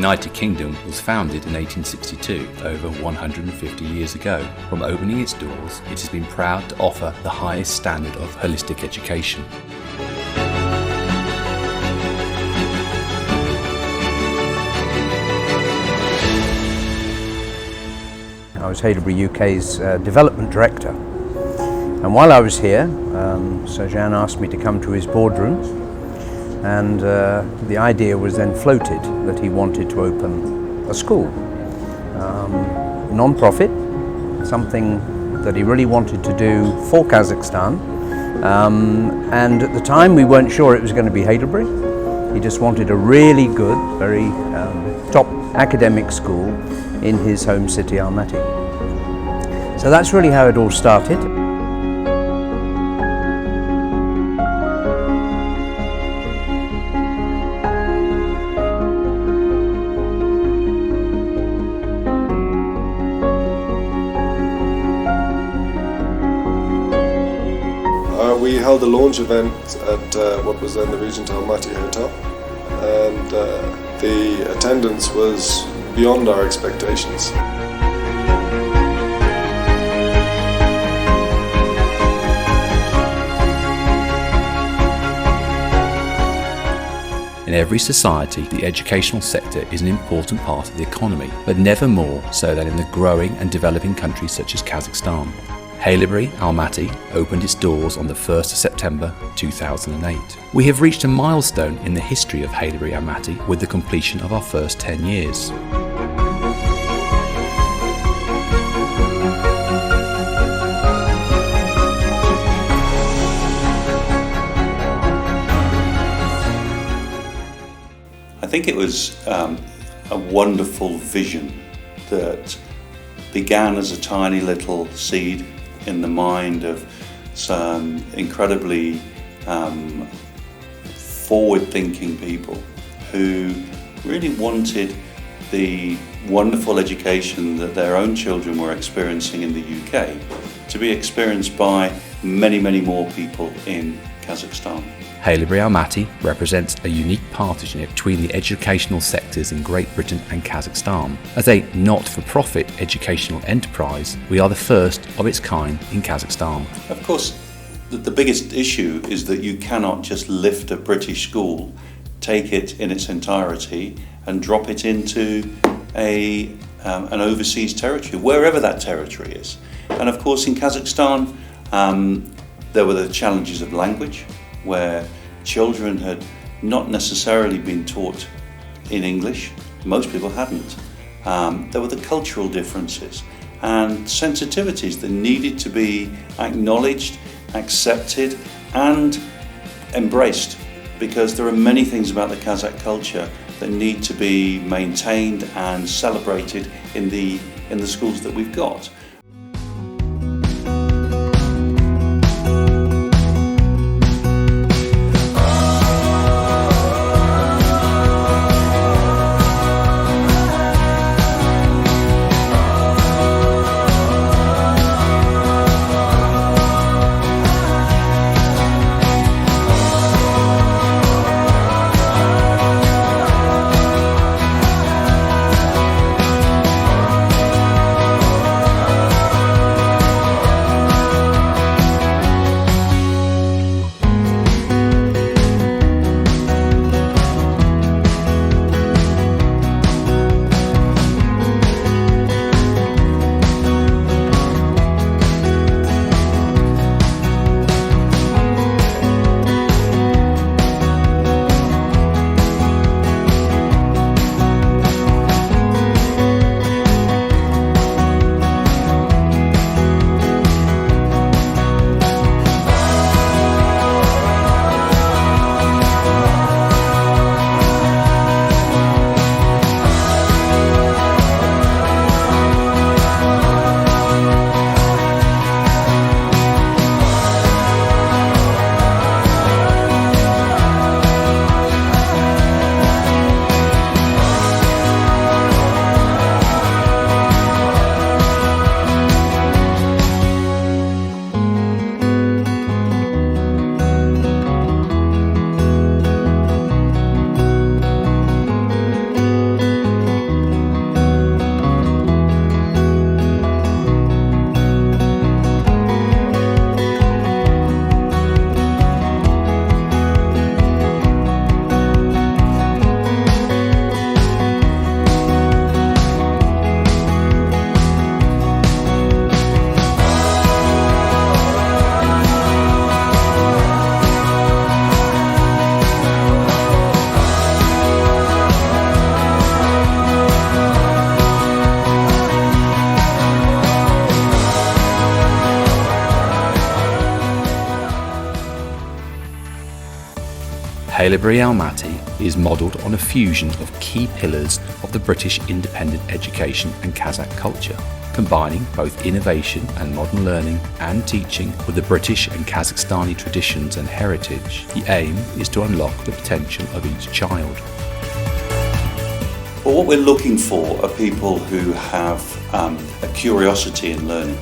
United Kingdom was founded in 1862, over 150 years ago. From opening its doors, it has been proud to offer the highest standard of holistic education. I was Haileybury UK's development director, and while I was here, Sojan asked me to come to his boardroom, and the idea was then floated that he wanted to open a school, non-profit, something that he really wanted to do for Kazakhstan, and at the time we weren't sure it was going to be Haileybury. He just wanted a really good, very top academic school in his home city Almaty. So that's really how it all started. We held a launch event at what was then the Regent Almaty Hotel, and the attendance was beyond our expectations. In every society, the educational sector is an important part of the economy, but never more so than in the growing and developing countries such as Kazakhstan. Haileybury Almaty opened its doors on the 1st of September 2008. We have reached a milestone in the history of Haileybury Almaty with the completion of our first 10 years. I think it was a wonderful vision that began as a tiny little seed in the mind of some incredibly forward-thinking people who really wanted the wonderful education that their own children were experiencing in the UK to be experienced by many, many more people in Kazakhstan. Haileybury Almaty represents a unique partnership between the educational sectors in Great Britain and Kazakhstan. As a not-for-profit educational enterprise, we are the first of its kind in Kazakhstan. Of course, the biggest issue is that you cannot just lift a British school, take it in its entirety and drop it into an overseas territory, wherever that territory is. And of course in Kazakhstan, there were the challenges of language, where children had not necessarily been taught in English. Most people hadn't. There were the cultural differences and sensitivities that needed to be acknowledged, accepted and embraced, because there are many things about the Kazakh culture that need to be maintained and celebrated in the schools that we've got. Haileybury Almaty is modelled on a fusion of key pillars of the British independent education and Kazakh culture, combining both innovation and modern learning and teaching with the British and Kazakhstani traditions and heritage. The aim is to unlock the potential of each child. But what we're looking for are people who have a curiosity in learning,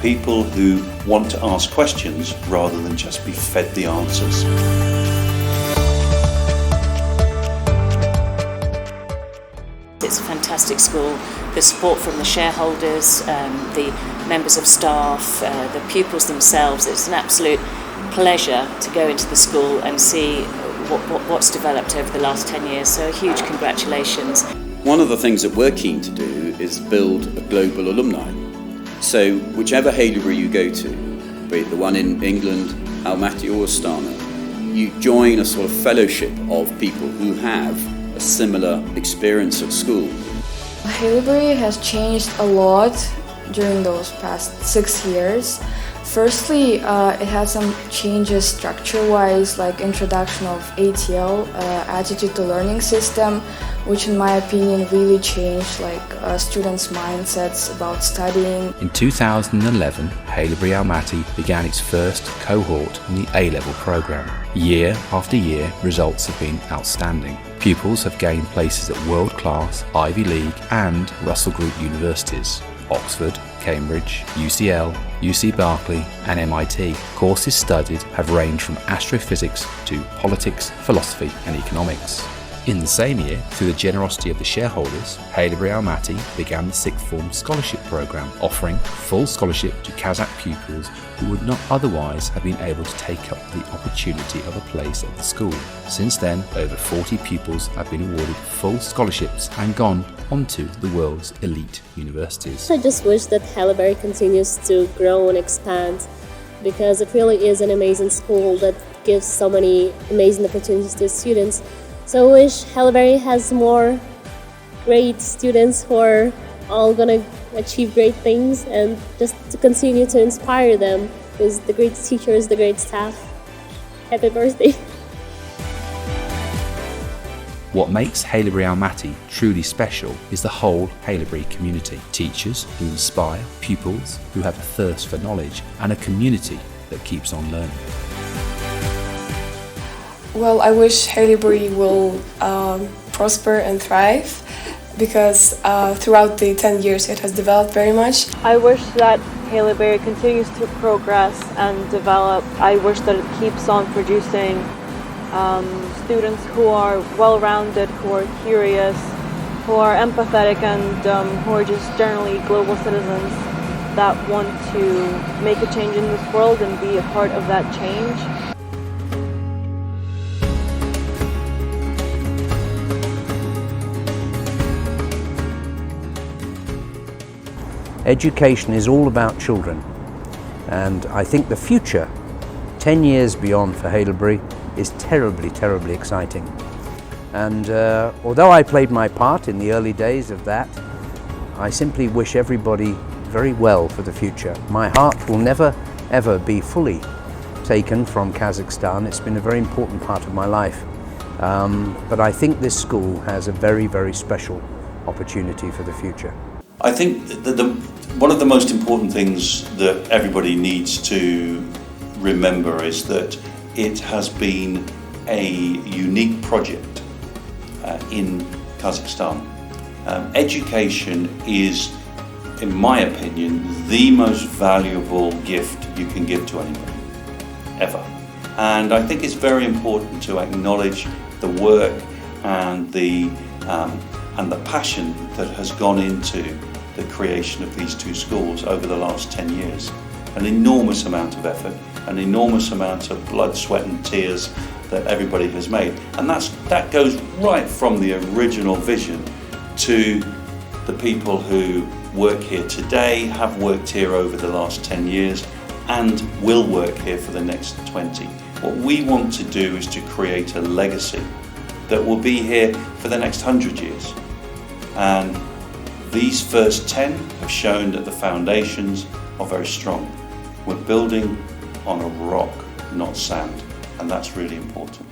people who want to ask questions rather than just be fed the answers. It's a fantastic school. The support from the shareholders, the members of staff, the pupils themselves, it's an absolute pleasure to go into the school and see what's developed over the last 10 years, so a huge congratulations. One of the things that we're keen to do is build a global alumni. So whichever Haileybury you go to, be it the one in England, Almaty or Astana, you join a sort of fellowship of people who have a similar experience at school. Haileybury has changed a lot during those past 6 years. Firstly, it had some changes structure-wise, like introduction of ATL, attitude to learning system, which in my opinion really changed students' mindsets about studying. In 2011, Haileybury Almaty began its first cohort in the A-level programme. Year after year, results have been outstanding. Pupils have gained places at world-class Ivy League and Russell Group universities, Oxford, Cambridge, UCL, UC Berkeley and MIT. Courses studied have ranged from astrophysics to politics, philosophy and economics. In the same year, through the generosity of the shareholders, Haileybury Almaty began the sixth form scholarship programme, offering full scholarship to Kazakh pupils who would not otherwise have been able to take up the opportunity of a place at the school. Since then, over 40 pupils have been awarded full scholarships and gone onto the world's elite universities. I just wish that Haileybury continues to grow and expand, because it really is an amazing school that gives so many amazing opportunities to students. So I wish Haileybury has more great students who are all gonna achieve great things, and just to continue to inspire them with the great teachers, the great staff. Happy birthday. What makes Haileybury Almaty truly special is the whole Haileybury community. Teachers who inspire, pupils who have a thirst for knowledge, and a community that keeps on learning. Well, I wish Haileybury will prosper and thrive, because throughout the 10 years it has developed very much. I wish that Haileybury continues to progress and develop. I wish that it keeps on producing students who are well-rounded, who are curious, who are empathetic, and who are just generally global citizens that want to make a change in this world and be a part of that change. Education is all about children, and I think the future, 10 years beyond for Haileybury, is terribly, terribly exciting. And although I played my part in the early days of that, I simply wish everybody very well for the future. My heart will never, ever be fully taken from Kazakhstan. It's been a very important part of my life. But I think this school has a very, very special opportunity for the future. I think that one of the most important things that everybody needs to remember is that it has been a unique project in Kazakhstan. Education is, in my opinion, the most valuable gift you can give to anybody, ever. And I think it's very important to acknowledge the work and the passion that has gone into the creation of these two schools over the last 10 years. An enormous amount of effort, an enormous amount of blood, sweat and tears that everybody has made. And that goes right from the original vision to the people who work here today, have worked here over the last 10 years and will work here for the next 20. What we want to do is to create a legacy that will be here for the next 100 years. And these first 10 have shown that the foundations are very strong. We're building on a rock, not sand, and that's really important.